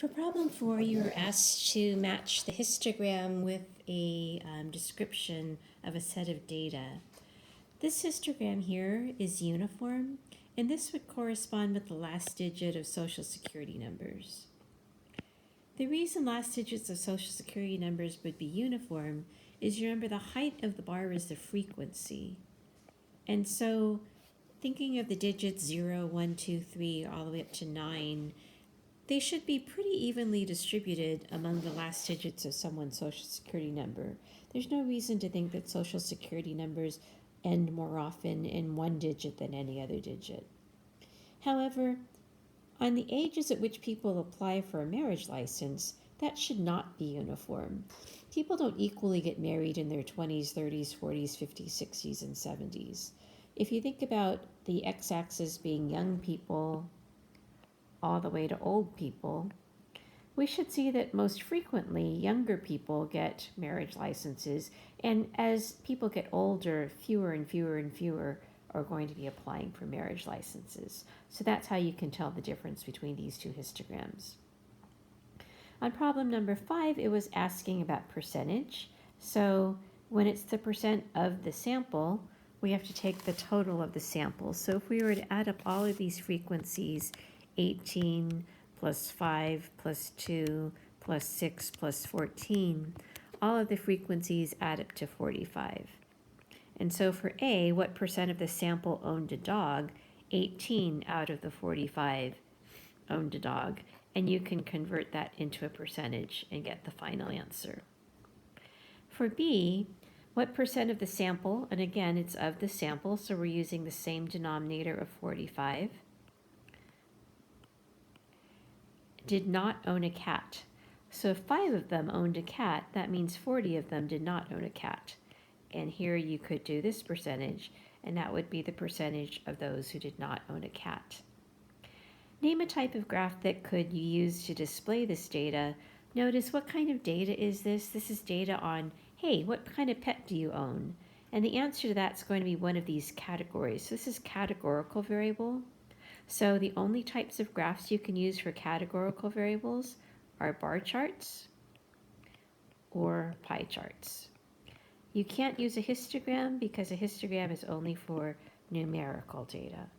For problem 4, you were asked to match the histogram with a description of a set of data. This histogram here is uniform, and this would correspond with the last digit of Social Security numbers. The reason last digits of Social Security numbers would be uniform is, you remember, the height of the bar is the frequency. And so thinking of the digits 0, 1, 2, 3, all the way up to 9, they should be pretty evenly distributed among the last digits of someone's Social Security number. There's no reason to think that Social Security numbers end more often in one digit than any other digit. However, on the ages at which people apply for a marriage license, that should not be uniform. People don't equally get married in their 20s, 30s, 40s, 50s, 60s, and 70s. If you think about the x-axis being young people all the way to old people, we should see that most frequently younger people get marriage licenses, and as people get older, fewer and fewer and fewer are going to be applying for marriage licenses. So that's how you can tell the difference between these two histograms. On problem number 5, it was asking about percentage. So when it's the percent of the sample, we have to take the total of the sample. So if we were to add up all of these frequencies, 18 plus 5 plus 2 plus 6 plus 14, all of the frequencies add up to 45. And so for A, what percent of the sample owned a dog? 18 out of the 45 owned a dog. And you can convert that into a percentage and get the final answer. For B, what percent of the sample, and again, it's of the sample, so we're using the same denominator of 45, did not own a cat? So if 5 of them owned a cat, that means 40 of them did not own a cat. And here you could do this percentage, and that would be the percentage of those who did not own a cat. Name a type of graph that could you use to display this data. Notice, what kind of data is this? This is data on, hey, what kind of pet do you own? And the answer to that is going to be one of these categories. So this is categorical variable. So the only types of graphs you can use for categorical variables are bar charts or pie charts. You can't use a histogram because a histogram is only for numerical data.